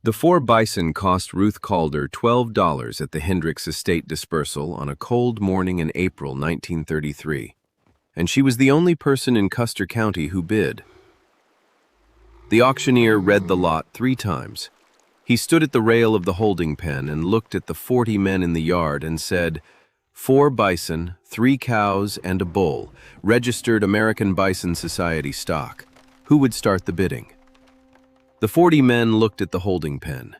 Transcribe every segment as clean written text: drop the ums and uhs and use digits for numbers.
The 4 bison cost Ruth Calder $12 at the Hendricks estate dispersal on a cold morning in April 1933, and she was the only person in Custer County who bid. The auctioneer read the lot 3 times. He stood at the rail of the holding pen and looked at the 40 men in the yard and said, 4 bison, 3 cows, and a bull, registered American Bison Society stock. Who would start the bidding? The 40 men looked at the holding pen.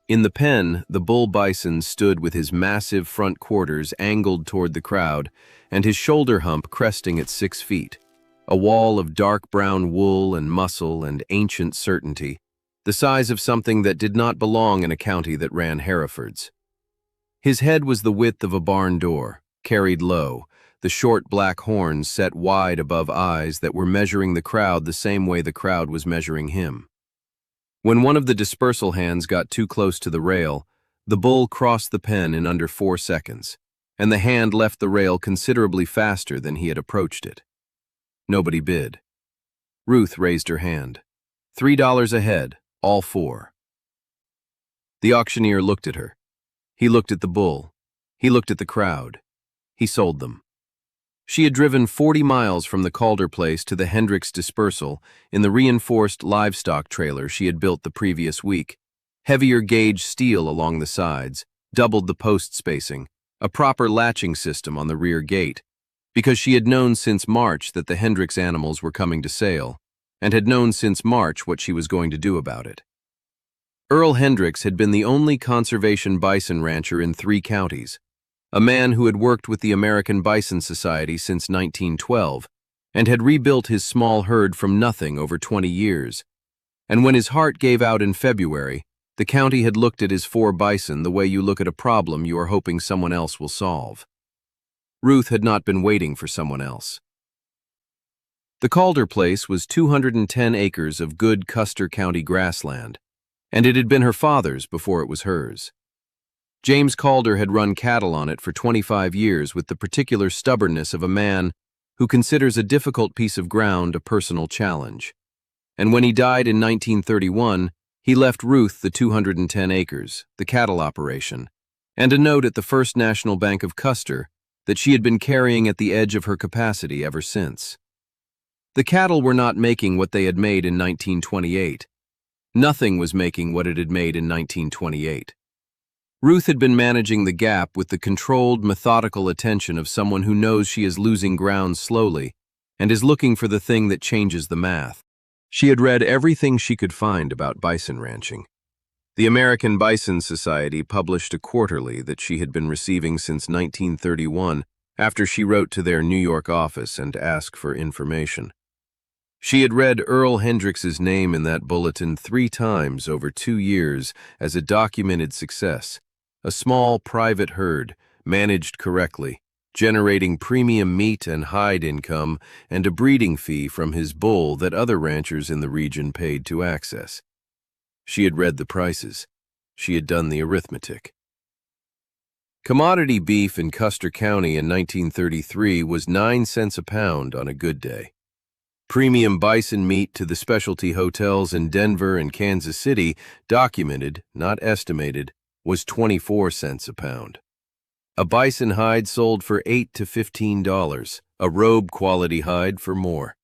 In the pen, the bull bison stood with his massive front quarters angled toward the crowd and his shoulder hump cresting at 6 feet, a wall of dark brown wool and muscle and ancient certainty, the size of something that did not belong in a county that ran Herefords. His head was the width of a barn door, carried low, the short black horns set wide above eyes that were measuring the crowd the same way the crowd was measuring him. When one of the dispersal hands got too close to the rail, the bull crossed the pen in under 4 seconds, and the hand left the rail considerably faster than he had approached it. Nobody bid. Ruth raised her hand. $3 a head, all 4. The auctioneer looked at her. He looked at the bull. He looked at the crowd. He sold them. She had driven 40 miles from the Calder place to the Hendricks dispersal in the reinforced livestock trailer she had built the previous week, heavier gauge steel along the sides, doubled the post spacing, a proper latching system on the rear gate, because she had known since March that the Hendricks animals were coming to sale, and had known since March what she was going to do about it. Earl Hendricks had been the only conservation bison rancher in 3 counties, a man who had worked with the American Bison Society since 1912 and had rebuilt his small herd from nothing over 20 years. And when his heart gave out in February, the county had looked at his 4 bison the way you look at a problem you are hoping someone else will solve. Ruth had not been waiting for someone else. The Calder place was 210 acres of good Custer County grassland, and it had been her father's before it was hers. James Calder had run cattle on it for 25 years with the particular stubbornness of a man who considers a difficult piece of ground a personal challenge. And when he died in 1931, he left Ruth the 210 acres, the cattle operation, and a note at the First National Bank of Custer that she had been carrying at the edge of her capacity ever since. The cattle were not making what they had made in 1928. Nothing was making what it had made in 1928. Ruth had been managing the gap with the controlled, methodical attention of someone who knows she is losing ground slowly and is looking for the thing that changes the math. She had read everything she could find about bison ranching. The American Bison Society published a quarterly that she had been receiving since 1931 after she wrote to their New York office and asked for information. She had read Earl Hendricks's name in that bulletin 3 times over 2 years as a documented success, a small private herd, managed correctly, generating premium meat and hide income and a breeding fee from his bull that other ranchers in the region paid to access. She had read the prices. She had done the arithmetic. Commodity beef in Custer County in 1933 was 9 cents a pound on a good day. Premium bison meat to the specialty hotels in Denver and Kansas City, documented, not estimated, was 24 cents a pound. A bison hide sold for $8 to $15, a robe quality hide for more.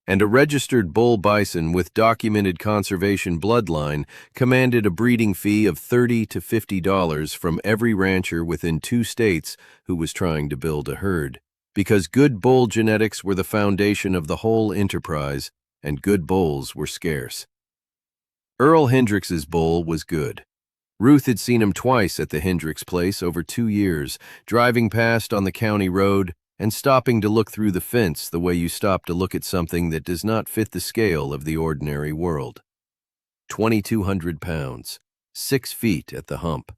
And a registered bull bison with documented conservation bloodline commanded a breeding fee of $30 to $50 from every rancher within 2 states who was trying to build a herd, because good bull genetics were the foundation of the whole enterprise, and good bulls were scarce. Earl Hendricks's bull was good. Ruth had seen him twice at the Hendricks place over 2 years, driving past on the county road and stopping to look through the fence the way you stop to look at something that does not fit the scale of the ordinary world. 2,200 pounds, 6 feet at the hump.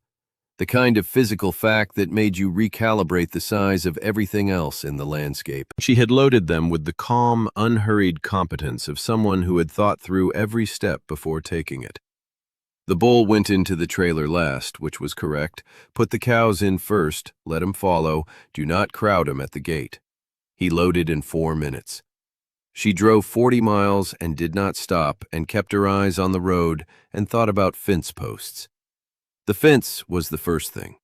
The kind of physical fact that made you recalibrate the size of everything else in the landscape. She had loaded them with the calm, unhurried competence of someone who had thought through every step before taking it. The bull went into the trailer last, which was correct. Put the cows in first, let him follow, do not crowd him at the gate. He loaded in 4 minutes. She drove 40 miles and did not stop and kept her eyes on the road and thought about fence posts. The fence was the first thing.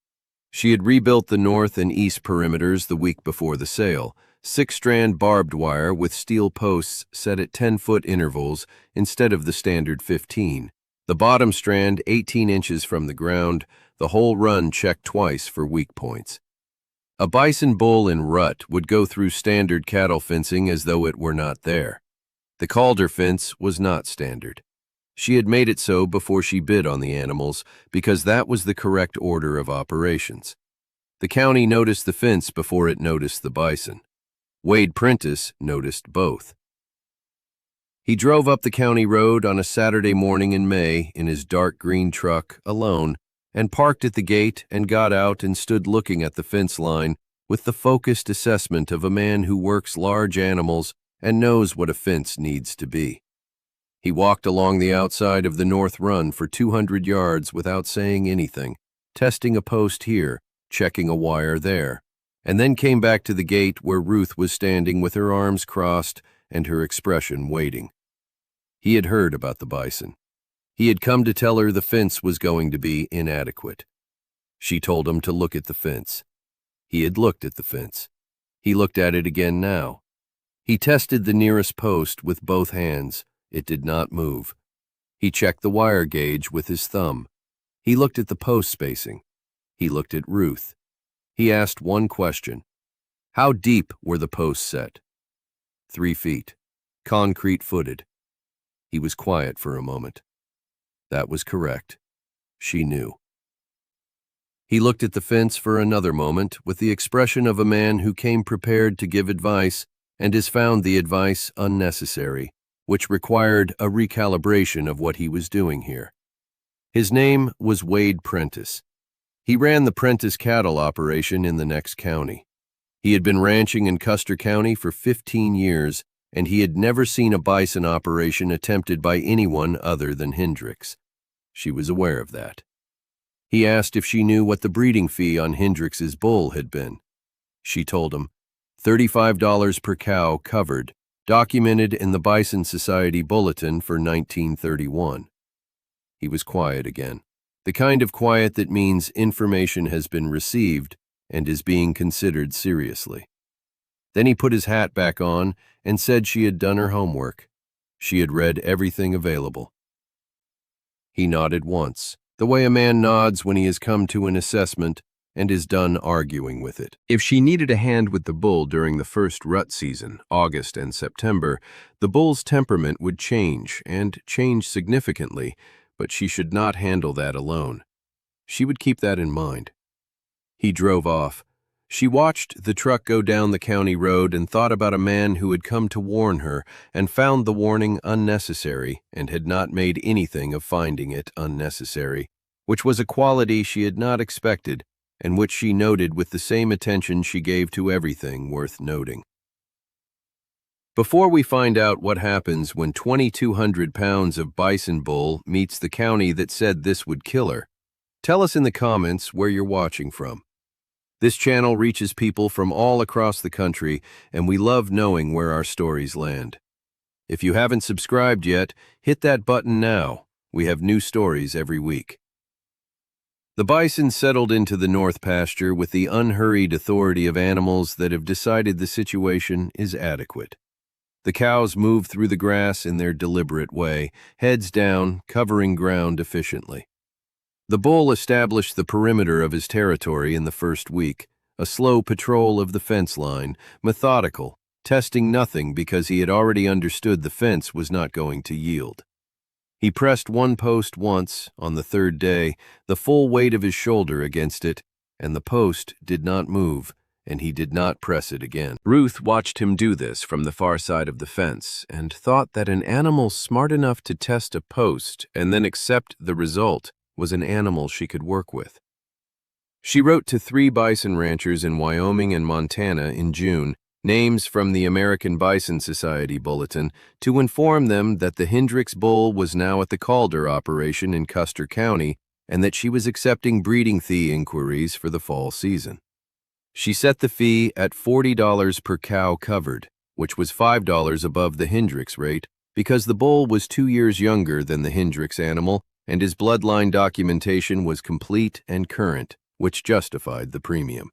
She had rebuilt the north and east perimeters the week before the sale, 6-strand barbed wire with steel posts set at 10-foot intervals instead of the standard 15. The bottom strand 18 inches from the ground, the whole run checked twice for weak points. A bison bull in rut would go through standard cattle fencing as though it were not there. The Calder fence was not standard. She had made it so before she bid on the animals because that was the correct order of operations. The county noticed the fence before it noticed the bison. Wade Prentice noticed both. He drove up the county road on a Saturday morning in May in his dark green truck, alone, and parked at the gate and got out and stood looking at the fence line with the focused assessment of a man who works large animals and knows what a fence needs to be. He walked along the outside of the north run for 200 yards without saying anything, testing a post here, checking a wire there, and then came back to the gate where Ruth was standing with her arms crossed and her expression waiting. He had heard about the bison. He had come to tell her the fence was going to be inadequate. She told him to look at the fence. He had looked at the fence. He looked at it again now. He tested the nearest post with both hands. It did not move. He checked the wire gauge with his thumb. He looked at the post spacing. He looked at Ruth. He asked one question. How deep were the posts set? 3 feet. Concrete-footed. He was quiet for a moment. That was correct. She knew. He looked at the fence for another moment with the expression of a man who came prepared to give advice and has found the advice unnecessary, which required a recalibration of what he was doing here. His name was Wade Prentice. He ran the Prentice cattle operation in the next county. He had been ranching in Custer County for 15 years, and he had never seen a bison operation attempted by anyone other than Hendricks. She was aware of that. He asked if she knew what the breeding fee on Hendricks's bull had been. She told him, $35 per cow covered, documented in the Bison Society Bulletin for 1931. He was quiet again, the kind of quiet that means information has been received and is being considered seriously. Then he put his hat back on and said she had done her homework. She had read everything available. He nodded once, the way a man nods when he has come to an assessment and is done arguing with it. If she needed a hand with the bull during the first rut season, August and September, the bull's temperament would change, and change significantly, but she should not handle that alone. She would keep that in mind. He drove off. She watched the truck go down the county road and thought about a man who had come to warn her and found the warning unnecessary and had not made anything of finding it unnecessary, which was a quality she had not expected and which she noted with the same attention she gave to everything worth noting. Before we find out what happens when 2,200 pounds of bison bull meets the county that said this would kill her, tell us in the comments where you're watching from. This channel reaches people from all across the country, and we love knowing where our stories land. If you haven't subscribed yet, hit that button now. We have new stories every week. The bison settled into the north pasture with the unhurried authority of animals that have decided the situation is adequate. The cows move through the grass in their deliberate way, heads down, covering ground efficiently. The bull established the perimeter of his territory in the first week, a slow patrol of the fence line, methodical, testing nothing because he had already understood the fence was not going to yield. He pressed one post once, on the third day, the full weight of his shoulder against it, and the post did not move, and he did not press it again. Ruth watched him do this from the far side of the fence and thought that an animal smart enough to test a post and then accept the result was an animal she could work with. She wrote to 3 bison ranchers in Wyoming and Montana in June, names from the American Bison Society Bulletin, to inform them that the Hendricks bull was now at the Calder operation in Custer County and that she was accepting breeding fee inquiries for the fall season. She set the fee at $40 per cow covered, which was $5 above the Hendricks rate because the bull was 2 years younger than the Hendricks animal and his bloodline documentation was complete and current, which justified the premium.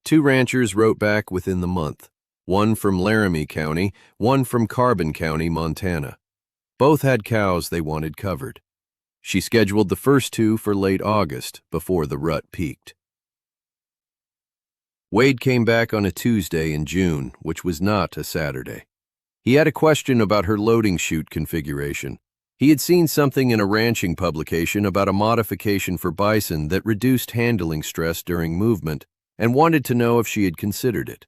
2 ranchers wrote back within the month, one from Laramie County, one from Carbon County, Montana. Both had cows they wanted covered. She scheduled the first 2 for late August, before the rut peaked. Wade came back on a Tuesday in June, which was not a Saturday. He had a question about her loading chute configuration. He had seen something in a ranching publication about a modification for bison that reduced handling stress during movement and wanted to know if she had considered it.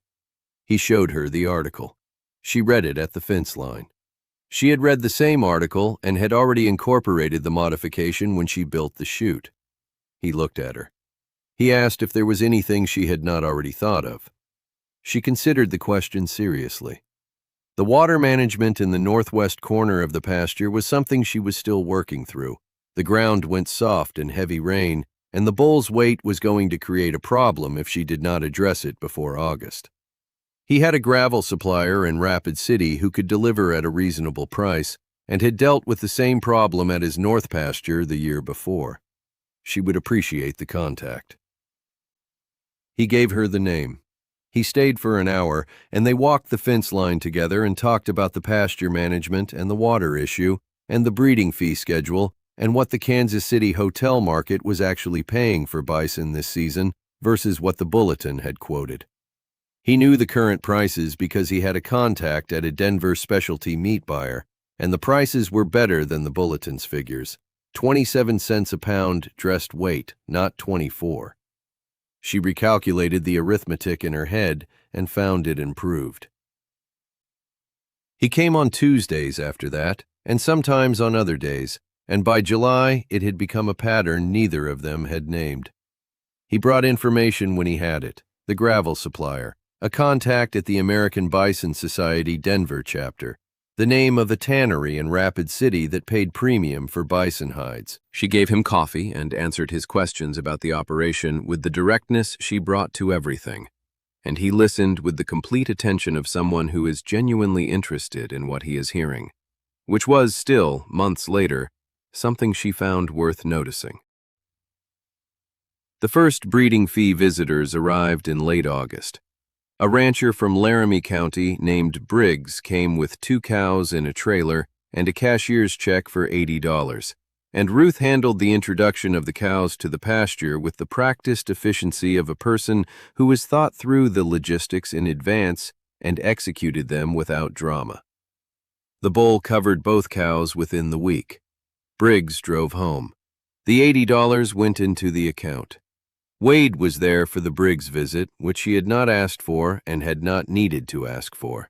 He showed her the article. She read it at the fence line. She had read the same article and had already incorporated the modification when she built the chute. He looked at her. He asked if there was anything she had not already thought of. She considered the question seriously. The water management in the northwest corner of the pasture was something she was still working through. The ground went soft in heavy rain, and the bull's weight was going to create a problem if she did not address it before August. He had a gravel supplier in Rapid City who could deliver at a reasonable price and had dealt with the same problem at his north pasture the year before. She would appreciate the contact. He gave her the name. He stayed for an hour, and they walked the fence line together and talked about the pasture management and the water issue and the breeding fee schedule and what the Kansas City hotel market was actually paying for bison this season versus what the bulletin had quoted. He knew the current prices because he had a contact at a Denver specialty meat buyer, and the prices were better than the bulletin's figures. 27 cents a pound dressed weight, not 24. She recalculated the arithmetic in her head and found it improved. He came on Tuesdays after that, and sometimes on other days, and by July it had become a pattern neither of them had named. He brought information when he had it, the gravel supplier, a contact at the American Bison Society Denver chapter, the name of a tannery in Rapid City that paid premium for bison hides. She gave him coffee and answered his questions about the operation with the directness she brought to everything, and he listened with the complete attention of someone who is genuinely interested in what he is hearing, which was still, months later, something she found worth noticing. The first breeding fee visitors arrived in late August. A rancher from Laramie County named Briggs came with 2 cows in a trailer and a cashier's check for $80, and Ruth handled the introduction of the cows to the pasture with the practiced efficiency of a person who has thought through the logistics in advance and executed them without drama. The bull covered both cows within the week. Briggs drove home. The $80 went into the account. Wade was there for the Briggs visit, which he had not asked for and had not needed to ask for.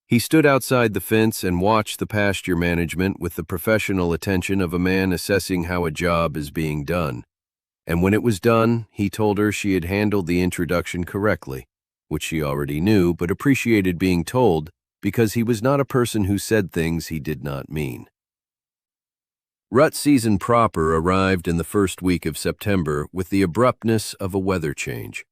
He stood outside the fence and watched the pasture management with the professional attention of a man assessing how a job is being done. And when it was done, he told her she had handled the introduction correctly, which she already knew but appreciated being told because he was not a person who said things he did not mean. Rut season proper arrived in the first week of September with the abruptness of a weather change.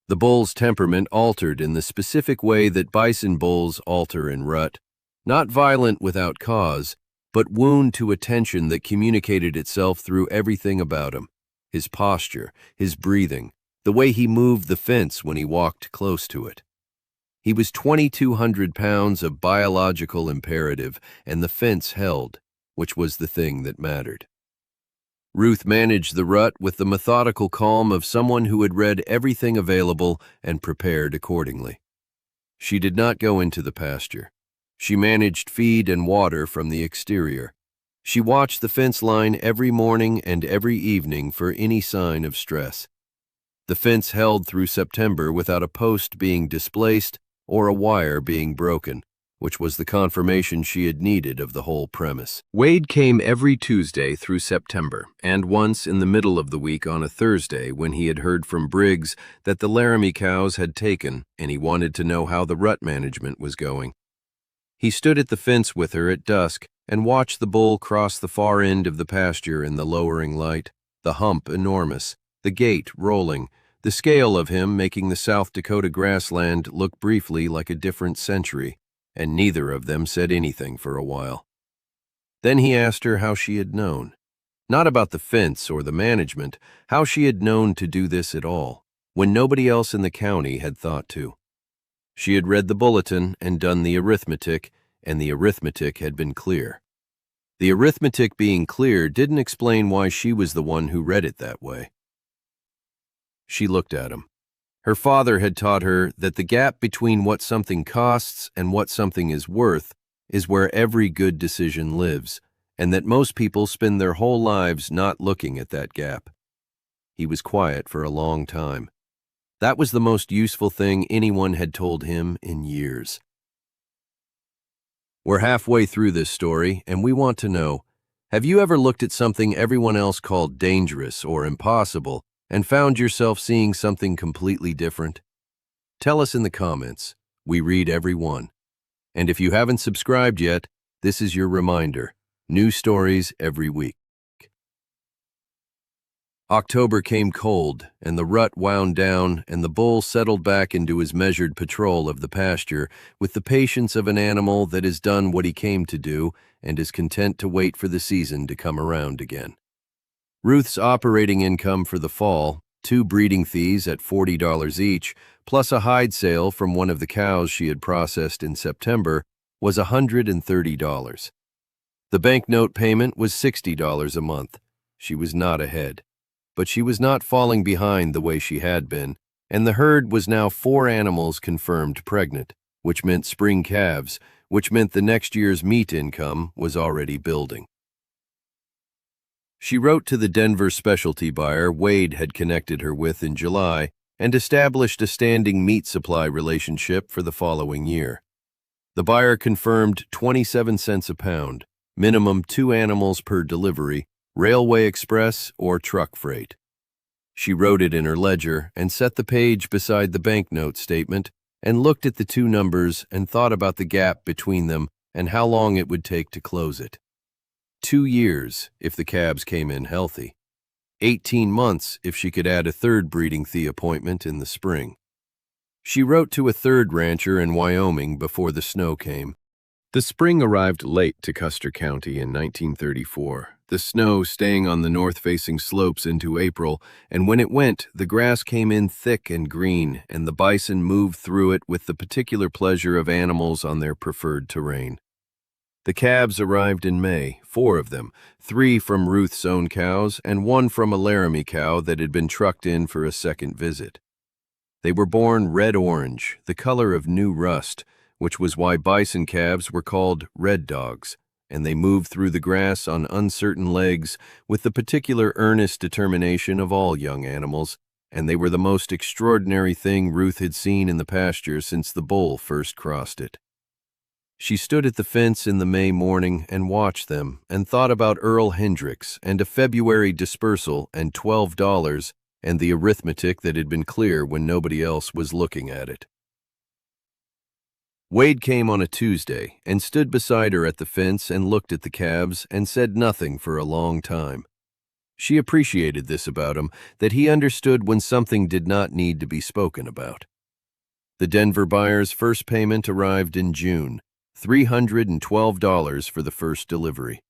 The bull's temperament altered in the specific way that bison bulls alter in rut, not violent without cause, but wound to a tension that communicated itself through everything about him, his posture, his breathing, the way he moved the fence when he walked close to it. He was 2,200 pounds of biological imperative, and the fence held, which was the thing that mattered. Ruth managed the rut with the methodical calm of someone who had read everything available and prepared accordingly. She did not go into the pasture. She managed feed and water from the exterior. She watched the fence line every morning and every evening for any sign of stress. The fence held through September without a post being displaced or a wire being broken, which was the confirmation she had needed of the whole premise. Wade came every Tuesday through September, and once in the middle of the week on a Thursday when he had heard from Briggs that the Laramie cows had taken, and he wanted to know how the rut management was going. He stood at the fence with her at dusk and watched the bull cross the far end of the pasture in the lowering light, the hump enormous, the gait rolling, the scale of him making the South Dakota grassland look briefly like a different century, and neither of them said anything for a while. Then he asked her how she had known. Not about the fence or the management, how she had known to do this at all, when nobody else in the county had thought to. She had read the bulletin and done the arithmetic, and the arithmetic had been clear. The arithmetic being clear didn't explain why she was the one who read it that way. She looked at him. Her father had taught her that the gap between what something costs and what something is worth is where every good decision lives, and that most people spend their whole lives not looking at that gap. He was quiet for a long time. That was the most useful thing anyone had told him in years. We're halfway through this story, and we want to know, have you ever looked at something everyone else called dangerous or impossible and found yourself seeing something completely different? Tell us in the comments. We read every one. And if you haven't subscribed yet, this is your reminder. New stories every week. October came cold, and the rut wound down, and the bull settled back into his measured patrol of the pasture with the patience of an animal that has done what he came to do and is content to wait for the season to come around again. Ruth's operating income for the fall, 2 breeding fees at $40 each, plus a hide sale from one of the cows she had processed in September, was $130. The banknote payment was $60 a month. She was not ahead. But she was not falling behind the way she had been, and the herd was now 4 animals confirmed pregnant, which meant spring calves, which meant the next year's meat income was already building. She wrote to the Denver specialty buyer Wade had connected her with in July and established a standing meat supply relationship for the following year. The buyer confirmed 27 cents a pound, minimum 2 animals per delivery, railway express or truck freight. She wrote it in her ledger and set the page beside the banknote statement and looked at the 2 numbers and thought about the gap between them and how long it would take to close it. 2 years if the calves came in healthy. 18 months if she could add a 3rd breeding fee appointment in the spring. She wrote to a 3rd rancher in Wyoming before the snow came. The spring arrived late to Custer County in 1934, the snow staying on the north-facing slopes into April, and when it went, the grass came in thick and green, and the bison moved through it with the particular pleasure of animals on their preferred terrain. The calves arrived in May, 4 of them, 3 from Ruth's own cows and 1 from a Laramie cow that had been trucked in for a second visit. They were born red-orange, the color of new rust, which was why bison calves were called red dogs, and they moved through the grass on uncertain legs with the particular earnest determination of all young animals, and they were the most extraordinary thing Ruth had seen in the pasture since the bull first crossed it. She stood at the fence in the May morning and watched them and thought about Earl Hendricks and a February dispersal and $12 and the arithmetic that had been clear when nobody else was looking at it. Wade came on a Tuesday and stood beside her at the fence and looked at the calves and said nothing for a long time. She appreciated this about him, that he understood when something did not need to be spoken about. The Denver buyer's first payment arrived in June, $312 for the first delivery.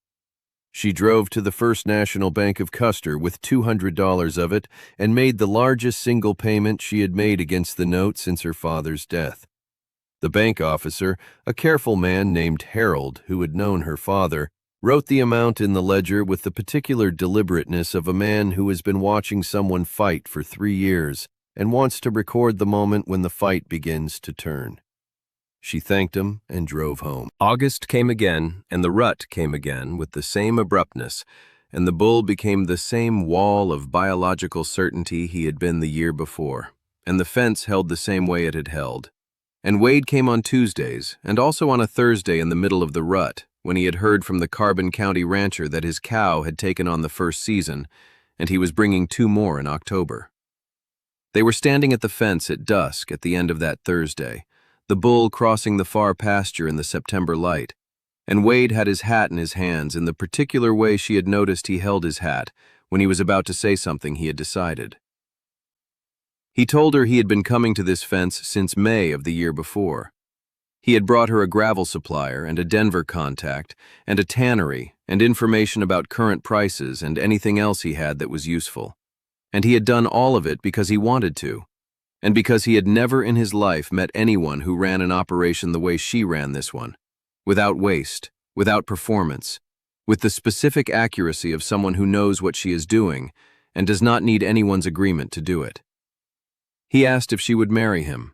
She drove to the First National Bank of Custer with $200 of it and made the largest single payment she had made against the note since her father's death. The bank officer, a careful man named Harold, who had known her father, wrote the amount in the ledger with the particular deliberateness of a man who has been watching someone fight for 3 years and wants to record the moment when the fight begins to turn. She thanked him and drove home. August came again, and the rut came again with the same abruptness, and the bull became the same wall of biological certainty he had been the year before, and the fence held the same way it had held. And Wade came on Tuesdays, and also on a Thursday in the middle of the rut, when he had heard from the Carbon County rancher that his cow had taken on the first season, and he was bringing 2 more in October. They were standing at the fence at dusk at the end of that Thursday, the bull crossing the far pasture in the September light, and Wade had his hat in his hands in the particular way she had noticed he held his hat when he was about to say something he had decided. He told her he had been coming to this fence since May of the year before. He had brought her a gravel supplier and a Denver contact and a tannery and information about current prices and anything else he had that was useful. And he had done all of it because he wanted to, and because he had never in his life met anyone who ran an operation the way she ran this one, without waste, without performance, with the specific accuracy of someone who knows what she is doing and does not need anyone's agreement to do it. He asked if she would marry him.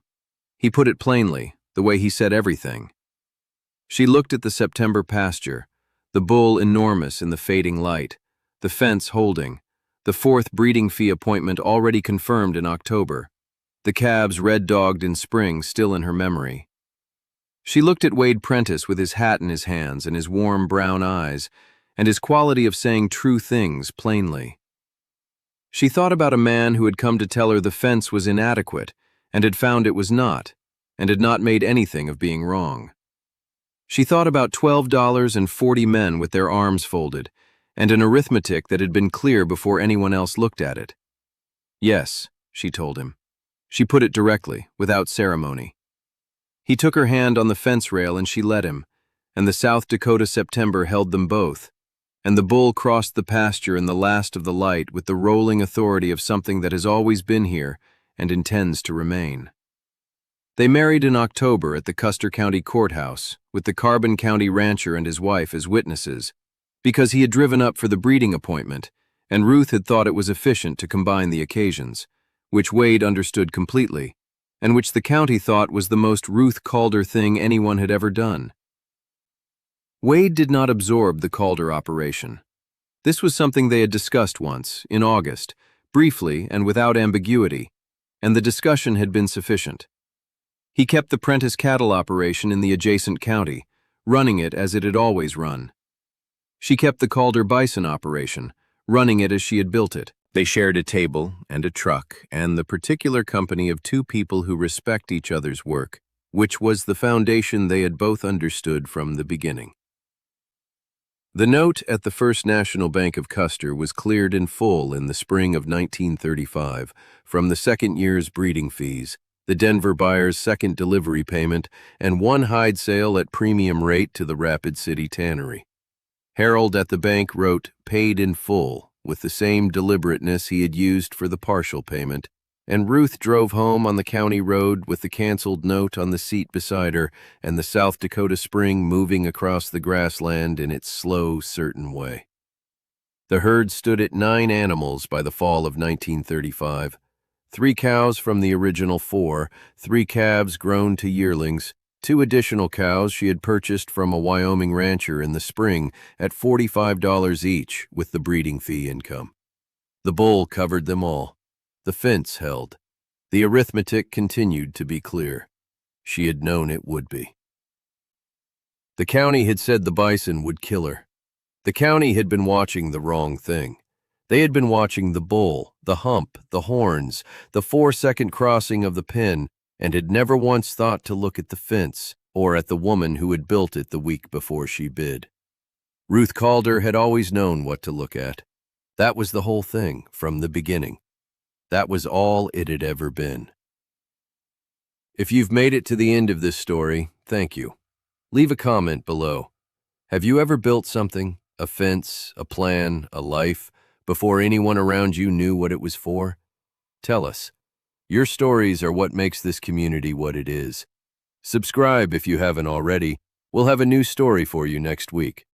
He put it plainly, the way he said everything. She looked at the September pasture, the bull enormous in the fading light, the fence holding, the fourth breeding fee appointment already confirmed in October, the calves red-dogged in spring still in her memory. She looked at Wade Prentice with his hat in his hands and his warm brown eyes, and his quality of saying true things plainly. She thought about a man who had come to tell her the fence was inadequate, and had found it was not, and had not made anything of being wrong. She thought about $12 and 40 men with their arms folded, and an arithmetic that had been clear before anyone else looked at it. Yes, she told him. She put it directly, without ceremony. He took her hand on the fence rail and she let him, and the South Dakota September held them both, and the bull crossed the pasture in the last of the light with the rolling authority of something that has always been here and intends to remain. They married in October at the Custer County courthouse, with the Carbon County rancher and his wife as witnesses, because he had driven up for the breeding appointment, and Ruth had thought it was efficient to combine the occasions, which Wade understood completely, and which the county thought was the most Ruth Calder thing anyone had ever done. Wade did not absorb the Calder operation. This was something they had discussed once, in August, briefly and without ambiguity, and the discussion had been sufficient. He kept the Prentice cattle operation in the adjacent county, running it as it had always run. She kept the Calder Bison operation, running it as she had built it. They shared a table and a truck and the particular company of two people who respect each other's work, which was the foundation they had both understood from the beginning. The note at the First National Bank of Custer was cleared in full in the spring of 1935 from the second year's breeding fees, the Denver buyer's second delivery payment, and one hide sale at premium rate to the Rapid City Tannery. Harold at the bank wrote "paid in full" with the same deliberateness he had used for the partial payment, and Ruth drove home on the county road with the canceled note on the seat beside her and the South Dakota Spring moving across the grassland in its slow, certain way. The herd stood at 9 animals by the fall of 1935, 3 cows from the original 4, 3 calves grown to yearlings, 2 additional cows she had purchased from a Wyoming rancher in the spring at $45 each with the breeding fee income. The bull covered them all. The fence held. The arithmetic continued to be clear. She had known it would be. The county had said the bison would kill her. The county had been watching the wrong thing. They had been watching the bull, the hump, the horns, the 4-second crossing of the pin, and had never once thought to look at the fence or at the woman who had built it the week before she bid. Ruth Calder had always known what to look at. That was the whole thing from the beginning. That was all it had ever been. If you've made it to the end of this story, thank you. Leave a comment below. Have you ever built something, a fence, a plan, a life, before anyone around you knew what it was for? Tell us. Your stories are what makes this community what it is. Subscribe if you haven't already. We'll have a new story for you next week.